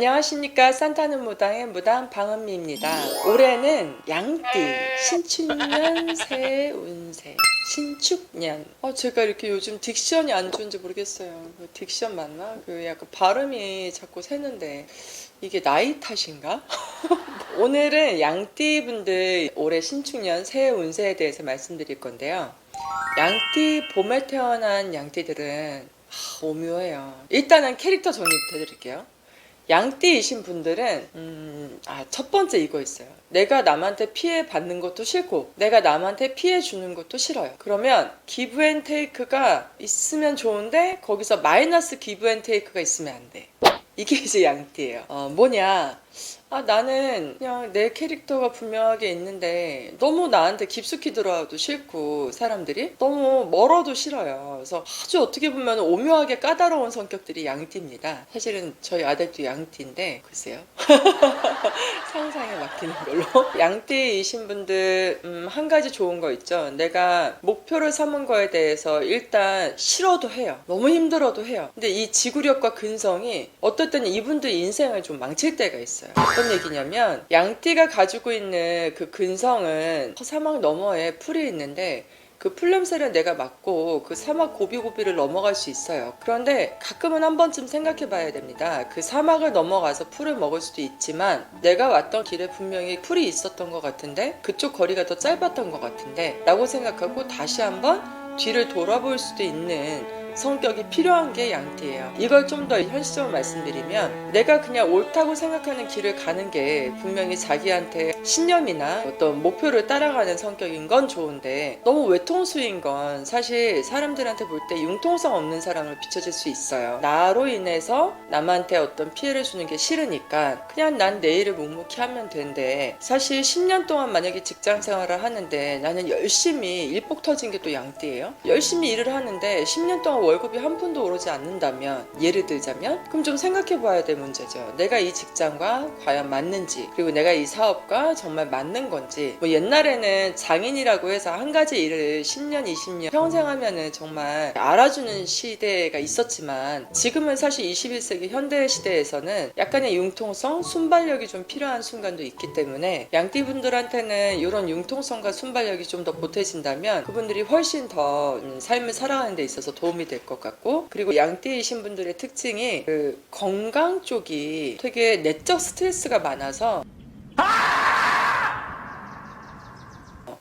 안녕하십니까. 산타는 무당의 무당 방은미입니다. 올해는 양띠 신축년 새 운세 신축년. 제가 이렇게 요즘 딕션이 안 좋은지 모르겠어요. 딕션 맞나? 약간 발음이 자꾸 새는데 이게 나이 탓인가? 오늘은 양띠 분들 올해 신축년 새 운세에 대해서 말씀드릴 건데요. 양띠 봄에 태어난 양띠들은 오묘해요. 일단은 캐릭터 정리부터 해드릴게요. 양띠이신 분들은 첫 번째 이거 있어요. 내가 남한테 피해 받는 것도 싫고 내가 남한테 피해 주는 것도 싫어요. 그러면 기브 앤 테이크가 있으면 좋은데 거기서 마이너스 기브 앤 테이크가 있으면 안 돼. 이게 이제 양띠예요. 뭐냐, 나는 그냥 내 캐릭터가 분명하게 있는데 너무 나한테 깊숙이 들어와도 싫고 사람들이 너무 멀어도 싫어요. 그래서 아주 어떻게 보면 오묘하게 까다로운 성격들이 양띠입니다. 사실은 저희 아들도 양띠인데 글쎄요. 상상에 맡기는 걸로. 양띠이신 분들 한 가지 좋은 거 있죠. 내가 목표를 삼은 거에 대해서 일단 싫어도 해요. 너무 힘들어도 해요. 근데 이 지구력과 근성이 어떨 때는 이분들 인생을 좀 망칠 때가 있어요. 어떤 얘기냐면 양띠가 가지고 있는 그 근성은 사막 너머에 풀이 있는데 그 풀냄새를 내가 맡고 그 사막 고비고비를 넘어갈 수 있어요. 그런데 가끔은 한 번쯤 생각해 봐야 됩니다. 그 사막을 넘어가서 풀을 먹을 수도 있지만 내가 왔던 길에 분명히 풀이 있었던 것 같은데 그쪽 거리가 더 짧았던 것 같은데 라고 생각하고 다시 한번 뒤를 돌아볼 수도 있는 성격이 필요한 게 양띠예요. 이걸 좀 더 현실적으로 말씀드리면 내가 그냥 옳다고 생각하는 길을 가는 게 분명히 자기한테 신념이나 어떤 목표를 따라가는 성격인 건 좋은데 너무 외통수인 건 사실 사람들한테 볼 때 융통성 없는 사람을 비춰질 수 있어요. 나로 인해서 남한테 어떤 피해를 주는 게 싫으니까 그냥 난 내 일을 묵묵히 하면 된대. 사실 10년 동안 만약에 직장 생활을 하는데 나는 열심히 일복 터진 게 또 양띠예요. 열심히 일을 하는데 10년 동안 월급이 한 푼도 오르지 않는다면, 예를 들자면, 그럼 좀 생각해 봐야 될 문제죠. 내가 이 직장과 과연 맞는지, 그리고 내가 이 사업과 정말 맞는 건지. 옛날에는 장인이라고 해서 한 가지 일을 10년 20년 평생 하면은 정말 알아주는 시대가 있었지만 지금은 사실 21세기 현대 시대에서는 약간의 융통성, 순발력이 좀 필요한 순간도 있기 때문에 양띠분들한테는 이런 융통성과 순발력이 좀 더 보태진다면 그분들이 훨씬 더 삶을 살아가는 데 있어서 도움이 될 것 같고, 그리고 양띠이신 분들의 특징이 그 건강 쪽이 되게 내적 스트레스가 많아서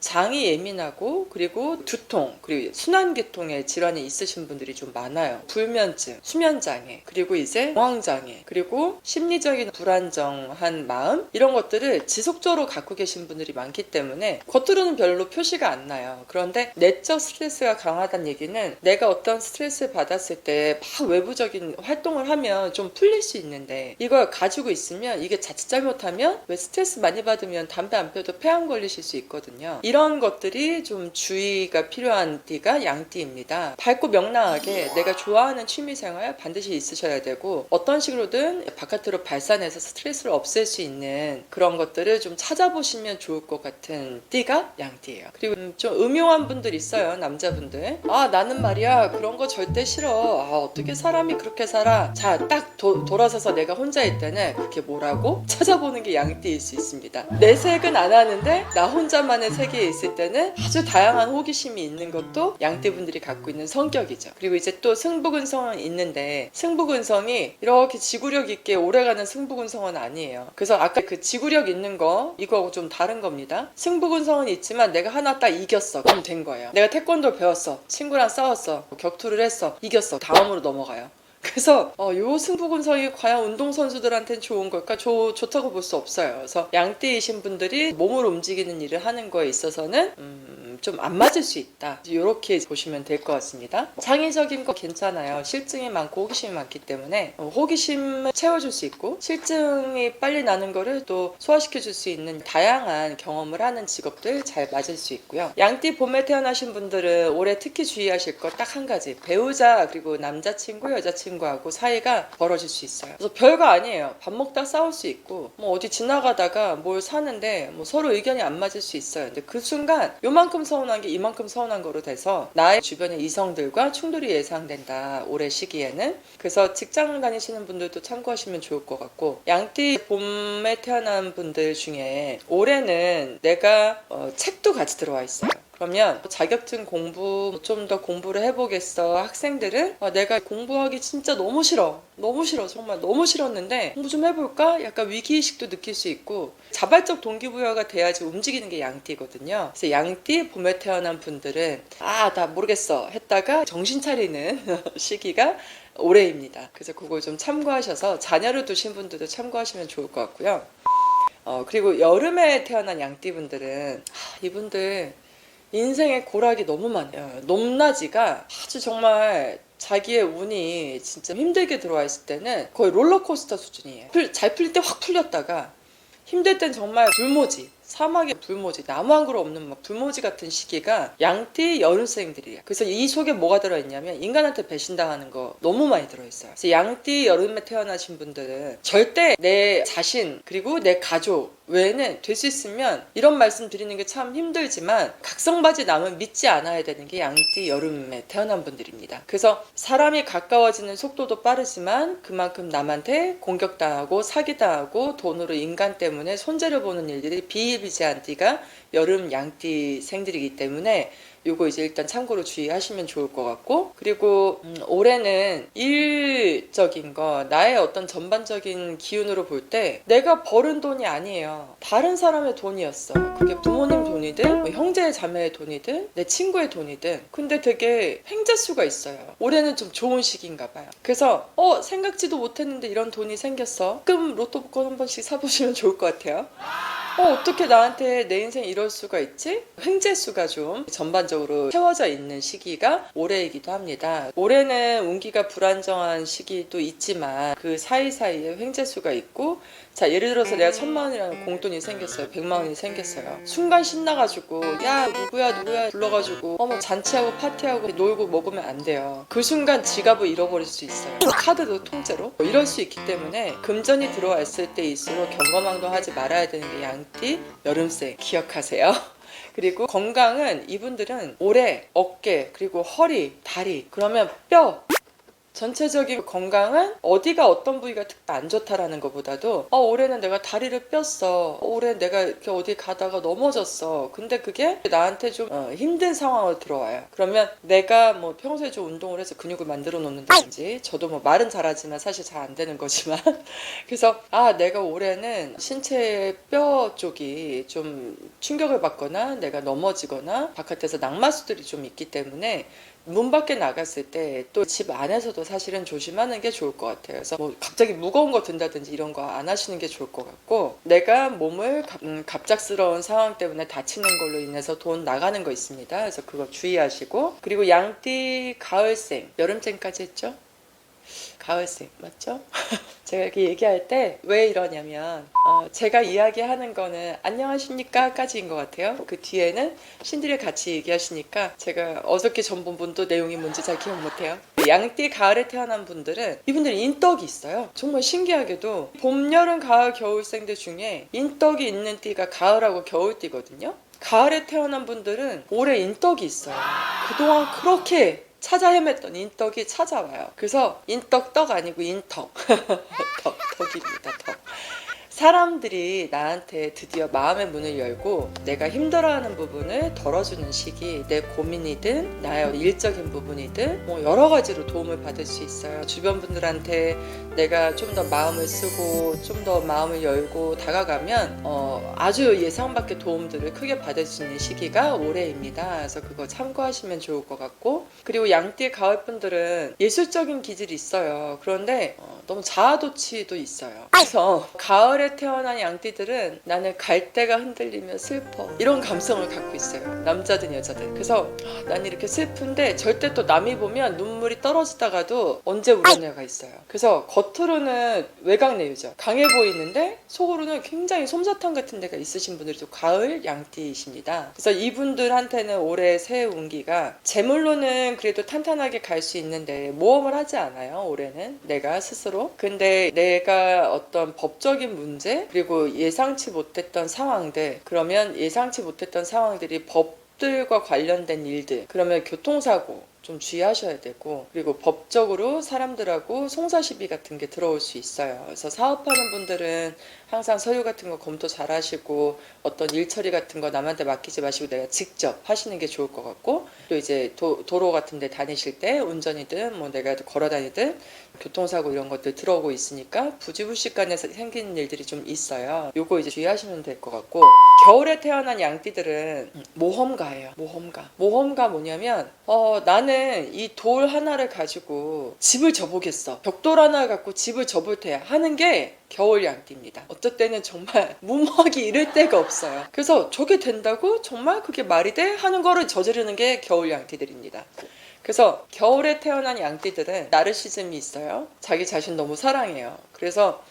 장이 예민하고 그리고 두통, 그리고 순환계통에 질환이 있으신 분들이 좀 많아요. 불면증, 수면장애, 그리고 이제 공황장애, 그리고 심리적인 불안정한 마음, 이런 것들을 지속적으로 갖고 계신 분들이 많기 때문에 겉으로는 별로 표시가 안 나요. 그런데 내적 스트레스가 강하다는 얘기는 내가 어떤 스트레스를 받았을 때 막 외부적인 활동을 하면 좀 풀릴 수 있는데 이걸 가지고 있으면 이게 자칫 잘못하면 왜 스트레스 많이 받으면 담배 안 펴도 폐암 걸리실 수 있거든요. 이런 것들이 좀 주의가 필요한 띠가 양띠입니다. 밝고 명랑하게 내가 좋아하는 취미생활 반드시 있으셔야 되고 어떤 식으로든 바깥으로 발산해서 스트레스를 없앨 수 있는 그런 것들을 좀 찾아보시면 좋을 것 같은 띠가 양띠예요. 그리고 좀 음흉한 분들 있어요. 남자분들. 나는 말이야 그런 거 절대 싫어. 어떻게 사람이 그렇게 살아. 자, 딱 돌아서서 내가 혼자 있을 때는 그게 뭐라고 찾아보는 게 양띠일 수 있습니다. 내색은 안 하는데 나 혼자만의 세계에 있을 때는 아주 다양한 호기심이 있는 것도 양띠분들이 갖고 있는 성격이죠. 그리고 이제 또 승부근성은 있는데 승부근성이 이렇게 지구력 있게 오래가는 승부근성은 아니에요. 그래서 아까 그 지구력 있는 거 이거하고 좀 다른 겁니다. 승부근성은 있지만 내가 하나 딱 이겼어. 그럼 된 거예요. 내가 태권도 배웠어. 친구랑 싸웠어. 격투를 했어. 이겼어. 다음으로 넘어가요. 그래서 요 승부근성이 과연 운동선수들한테는 좋은 걸까? 좋다고 볼 수 없어요. 그래서 양띠이신 분들이 몸을 움직이는 일을 하는 거에 있어서는 좀 안 맞을 수 있다. 이렇게 보시면 될 것 같습니다. 창의적인 거 괜찮아요. 실증이 많고 호기심이 많기 때문에 호기심을 채워줄 수 있고 실증이 빨리 나는 거를 또 소화시켜줄 수 있는 다양한 경험을 하는 직업들 잘 맞을 수 있고요. 양띠 봄에 태어나신 분들은 올해 특히 주의하실 거 딱 한 가지. 배우자 그리고 남자친구, 여자친구하고 사이가 벌어질 수 있어요. 그래서 별거 아니에요. 밥 먹다 싸울 수 있고 어디 지나가다가 뭘 사는데 서로 의견이 안 맞을 수 있어요. 근데 그 순간 요만큼 서운한 게 이만큼 서운한 거로 돼서 나의 주변의 이성들과 충돌이 예상된다, 올해 시기에는. 그래서 직장 다니시는 분들도 참고하시면 좋을 것 같고, 양띠 봄에 태어난 분들 중에 올해는 내가 책도 같이 들어와 있어요. 그러면 자격증 공부 좀 더 공부를 해보겠어 학생들은 내가 공부하기 진짜 너무 싫어, 너무 싫어, 정말 너무 싫었는데 공부 좀 해볼까? 약간 위기의식도 느낄 수 있고, 자발적 동기부여가 돼야지 움직이는 게 양띠거든요. 그래서 양띠 봄에 태어난 분들은 나 모르겠어 했다가 정신 차리는 시기가 올해입니다. 그래서 그걸 좀 참고하셔서 자녀를 두신 분들도 참고하시면 좋을 것 같고요. 그리고 여름에 태어난 양띠분들은 이분들 인생의 고락이 너무 많아요. 높낮이가 아주 정말 자기의 운이 진짜 힘들게 들어와 있을 때는 거의 롤러코스터 수준이에요. 잘 풀릴 때 확 풀렸다가 힘들 땐 정말 불모지, 사막의 불모지, 나무 한 그루 없는 막 불모지 같은 시기가 양띠 여름생들이에요. 그래서 이 속에 뭐가 들어있냐면 인간한테 배신당하는 거 너무 많이 들어있어요. 그래서 양띠 여름에 태어나신 분들은 절대 내 자신 그리고 내 가족 외에는 될 수 있으면, 이런 말씀 드리는 게 참 힘들지만 각성받이 남은 믿지 않아야 되는 게 양띠 여름에 태어난 분들입니다. 그래서 사람이 가까워지는 속도도 빠르지만 그만큼 남한테 공격당하고 사기당하고 돈으로 인간 때문에 손재를 보는 일들이 비일비재한 띠가 여름 양띠생들이기 때문에 요거 이제 일단 참고로 주의하시면 좋을 것 같고, 그리고 올해는 일적인 거, 나의 어떤 전반적인 기운으로 볼 때 내가 벌은 돈이 아니에요. 다른 사람의 돈이었어. 그게 부모님 돈이든 뭐 형제 자매의 돈이든 내 친구의 돈이든. 근데 되게 횡재수가 있어요. 올해는 좀 좋은 시기인가 봐요. 그래서 생각지도 못했는데 이런 돈이 생겼어. 가끔 로또 복권 한 번씩 사보시면 좋을 것 같아요. 어떻게 나한테 내 인생 이럴 수가 있지? 횡재수가 좀 전반적으로 채워져 있는 시기가 올해이기도 합니다. 올해는 운기가 불안정한 시기도 있지만 그 사이사이에 횡재수가 있고, 자 예를 들어서 내가 1,000만 원이라는 공돈이 생겼어요. 100만 원이 생겼어요. 순간 신나가지고 야 누구야 불러가지고 뭐 잔치하고 파티하고 놀고 먹으면 안 돼요. 그 순간 지갑을 잃어버릴 수 있어요. 카드도 통째로 이럴 수 있기 때문에 금전이 들어와 있을 때일수록 경거망동하지 말아야 되는 게 양띠 여름생, 기억하세요. 그리고 건강은 이분들은 올해 어깨 그리고 허리, 다리, 그러면 뼈, 전체적인 건강은 어디가 어떤 부위가 특히 안 좋다라는 것보다도 올해는 내가 다리를 뺐어, 올해 내가 이렇게 어디 가다가 넘어졌어, 근데 그게 나한테 좀 힘든 상황으로 들어와요. 그러면 내가 뭐 평소에 좀 운동을 해서 근육을 만들어 놓는다든지, 저도 뭐 말은 잘하지만 사실 잘 안 되는 거지만 그래서 내가 올해는 신체의 뼈 쪽이 좀 충격을 받거나 내가 넘어지거나 바깥에서 낙마수들이 좀 있기 때문에 문 밖에 나갔을 때 또 집 안에서도 사실은 조심하는 게 좋을 것 같아요. 그래서 뭐 갑자기 무거운 거 든다든지 이런 거 안 하시는 게 좋을 것 같고, 내가 몸을 갑작스러운 상황 때문에 다치는 걸로 인해서 돈 나가는 거 있습니다. 그래서 그거 주의하시고, 그리고 양띠 가을생, 여름생까지 했죠? 가을생 맞죠? 제가 이렇게 얘기할 때 왜 이러냐면 제가 이야기하는 거는 안녕하십니까 까지인 것 같아요. 그 뒤에는 신들이 같이 얘기하시니까 제가 어저께 전 본 분도 내용이 뭔지 잘 기억 못해요. 양띠 가을에 태어난 분들은 이분들은 인덕이 있어요. 정말 신기하게도 봄, 여름, 가을, 겨울생들 중에 인덕이 있는 띠가 가을하고 겨울띠거든요. 가을에 태어난 분들은 올해 인덕이 있어요. 그동안 그렇게 찾아 헤맸던 인덕이 찾아와요. 그래서 인덕 떡 아니고 인덕 덕입니다. 덕. 사람들이 나한테 드디어 마음의 문을 열고 내가 힘들어하는 부분을 덜어주는 시기, 내 고민이든 나의 일적인 부분이든 뭐 여러 가지로 도움을 받을 수 있어요. 주변 분들한테 내가 좀 더 마음을 쓰고 좀 더 마음을 열고 다가가면 아주 예상 밖의 도움들을 크게 받을 수 있는 시기가 올해입니다. 그래서 그거 참고하시면 좋을 것 같고, 그리고 양띠 가을 분들은 예술적인 기질이 있어요. 그런데 너무 자아도취도 있어요. 그래서 가을에 태어난 양띠들은 나는 갈대가 흔들리며 슬퍼, 이런 감성을 갖고 있어요. 남자든 여자든. 그래서 난 이렇게 슬픈데 절대 또 남이 보면 눈물이 떨어지다가도 언제 우려내가 있어요. 그래서 겉으로는 외곽내유죠. 강해 보이는데 속으로는 굉장히 솜사탕 같은 데가 있으신 분들이 또 가을 양띠이십니다. 그래서 이분들한테는 올해 새해 운기가 재물로는 그래도 탄탄하게 갈 수 있는데 모험을 하지 않아요. 올해는 내가 스스로. 근데 내가 어떤 법적인 문제 그리고 예상치 못했던 상황들, 그러면 예상치 못했던 상황들이 법 숲들과 관련된 일들, 그러면 교통사고 좀 주의하셔야 되고, 그리고 법적으로 사람들하고 송사시비 같은 게 들어올 수 있어요. 그래서 사업하는 분들은 항상 서류 같은 거 검토 잘 하시고, 어떤 일 처리 같은 거 남한테 맡기지 마시고 내가 직접 하시는 게 좋을 것 같고, 또 이제 도로 같은 데 다니실 때 운전이든 뭐 내가 걸어 다니든 교통사고 이런 것들 들어오고 있으니까 부지불식간에 생기는 일들이 좀 있어요. 요거 이제 주의하시면 될 것 같고, 겨울에 태어난 양띠들은 모험가예요. 모험가 뭐냐면 나는 이 돌 하나를 가지고 집을 져보겠어, 벽돌 하나 갖고 집을 져볼 테야 하는 게 겨울 양띠입니다. 어떨 때는 정말 무모하기 이를 데가 없어요. 그래서 저게 된다고? 정말 그게 말이 돼? 하는 거를 저지르는 게 겨울 양띠들입니다. 그래서 겨울에 태어난 양띠들은 나르시즘이 있어요. 자기 자신 너무 사랑해요. 그래서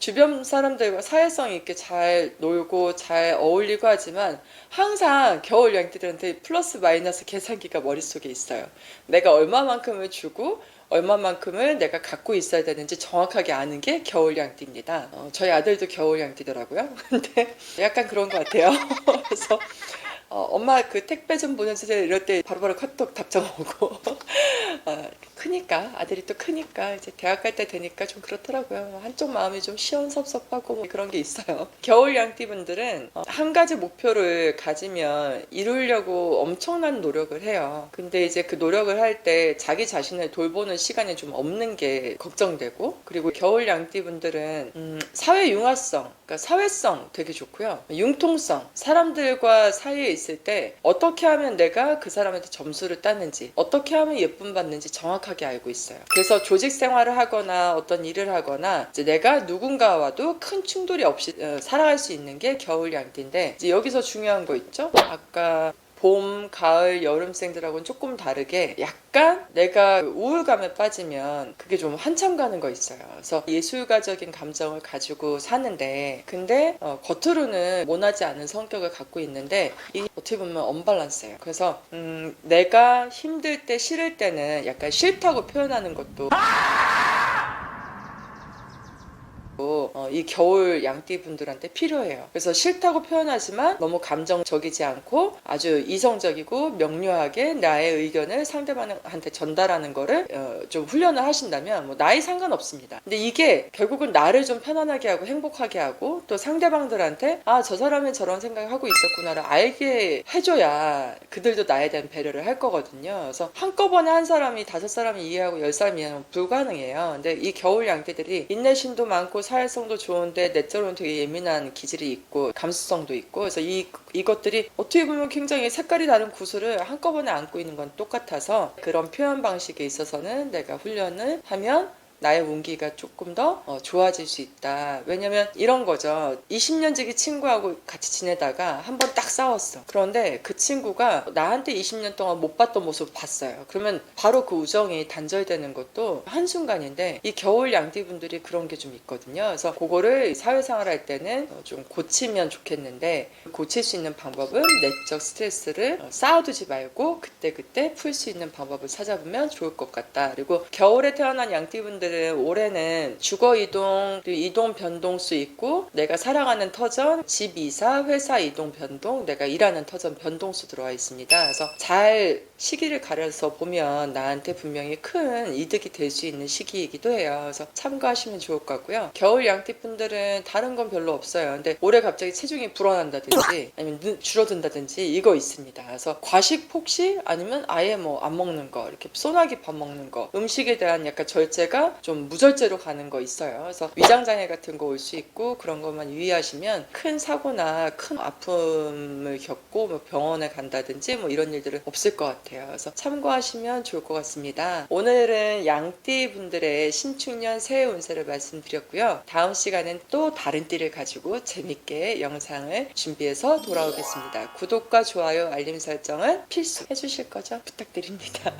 주변 사람들과 사회성 있게 잘 놀고 잘 어울리고 하지만 항상 겨울 양띠들한테 플러스 마이너스 계산기가 머릿속에 있어요. 내가 얼마만큼을 주고 얼마만큼을 내가 갖고 있어야 되는지 정확하게 아는 게 겨울 양띠입니다. 저희 아들도 겨울 양띠더라고요. 근데 약간 그런 것 같아요. 그래서 엄마 그 택배 좀 보내주세요 이럴 때 바로바로 카톡 답장 오고 크니까, 아들이 또 크니까 이제 대학 갈 때 되니까 좀 그렇더라고요. 한쪽 마음이 좀 시원섭섭하고 뭐 그런 게 있어요. 겨울 양띠분들은 한 가지 목표를 가지면 이루려고 엄청난 노력을 해요. 근데 이제 그 노력을 할 때 자기 자신을 돌보는 시간이 좀 없는 게 걱정되고, 그리고 겨울 양띠분들은 사회 융화성, 그러니까 사회성 되게 좋고요. 융통성, 사람들과 사이에 있을 때 어떻게 하면 내가 그 사람한테 점수를 따는지, 어떻게 하면 예쁨 받는지 정확하게 알고 있어요. 그래서 조직 생활을 하거나 어떤 일을 하거나 이제 내가 누군가와도 큰 충돌이 없이 살아갈 수 있는 게 겨울 양띠인데, 이제 여기서 중요한 거 있죠? 아까 봄, 가을, 여름생들하고는 조금 다르게 약간 내가 우울감에 빠지면 그게 좀 한참 가는 거 있어요. 그래서 예술가적인 감정을 가지고 사는데, 근데 겉으로는 모나지 않은 성격을 갖고 있는데 이게 어떻게 보면 언밸런스예요. 그래서 내가 힘들 때, 싫을 때는 약간 싫다고 표현하는 것도 이 겨울 양띠 분들한테 필요해요. 그래서 싫다고 표현하지만 너무 감정적이지 않고 아주 이성적이고 명료하게 나의 의견을 상대방한테 전달하는 거를 좀 훈련을 하신다면 뭐 나이 상관없습니다. 근데 이게 결국은 나를 좀 편안하게 하고 행복하게 하고, 또 상대방들한테 저 사람이 저런 생각을 하고 있었구나를 알게 해줘야 그들도 나에 대한 배려를 할 거거든요. 그래서 한꺼번에 한 사람이 5사람이 이해하고 10사람이 이해하면 불가능해요. 근데 이 겨울 양띠들이 인내심도 많고 사회성도 좋은데 내적으로는 되게 예민한 기질이 있고 감수성도 있고, 그래서 이것들이 어떻게 보면 굉장히 색깔이 다른 구슬을 한꺼번에 안고 있는 건 똑같아서, 그런 표현 방식에 있어서는 내가 훈련을 하면 나의 운기가 조금 더 좋아질 수 있다. 왜냐면 이런 거죠. 20년 지기 친구하고 같이 지내다가 한 번 딱 싸웠어. 그런데 그 친구가 나한테 20년 동안 못 봤던 모습을 봤어요. 그러면 바로 그 우정이 단절되는 것도 한순간인데, 이 겨울 양띠분들이 그런 게 좀 있거든요. 그래서 그거를 사회생활 할 때는 좀 고치면 좋겠는데, 고칠 수 있는 방법은 내적 스트레스를 쌓아두지 말고 그때그때 풀 수 있는 방법을 찾아보면 좋을 것 같다. 그리고 겨울에 태어난 양띠분들 올해는 주거 이동, 이동 변동수 있고, 내가 살아가는 터전, 집 이사, 회사 이동 변동, 내가 일하는 터전 변동수 들어와 있습니다. 그래서 잘 시기를 가려서 보면 나한테 분명히 큰 이득이 될 수 있는 시기이기도 해요. 그래서 참고하시면 좋을 것 같고요. 겨울 양띠분들은 다른 건 별로 없어요. 근데 올해 갑자기 체중이 불어난다든지 아니면 줄어든다든지 이거 있습니다. 그래서 과식 폭식 아니면 아예 뭐 안 먹는 거, 이렇게 소나기 밥 먹는 거, 음식에 대한 약간 절제가 좀 무절제로 가는 거 있어요. 그래서 위장장애 같은 거 올 수 있고, 그런 것만 유의하시면 큰 사고나 큰 아픔을 겪고 뭐 병원에 간다든지 뭐 이런 일들은 없을 것 같아요. 그래서 참고하시면 좋을 것 같습니다. 오늘은 양띠 분들의 신축년 새해 운세를 말씀드렸고요. 다음 시간엔 또 다른 띠를 가지고 재밌게 영상을 준비해서 돌아오겠습니다. 구독과 좋아요, 알림 설정은 필수 해주실 거죠? 부탁드립니다.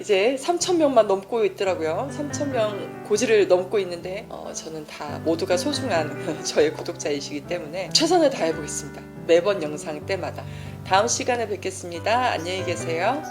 이제 3,000명만 넘고 있더라고요. 3,000명 고지를 넘고 있는데 저는 다 모두가 소중한 저의 구독자이시기 때문에 최선을 다해보겠습니다. 매번 영상 때마다. 다음 시간에 뵙겠습니다. 안녕히 계세요.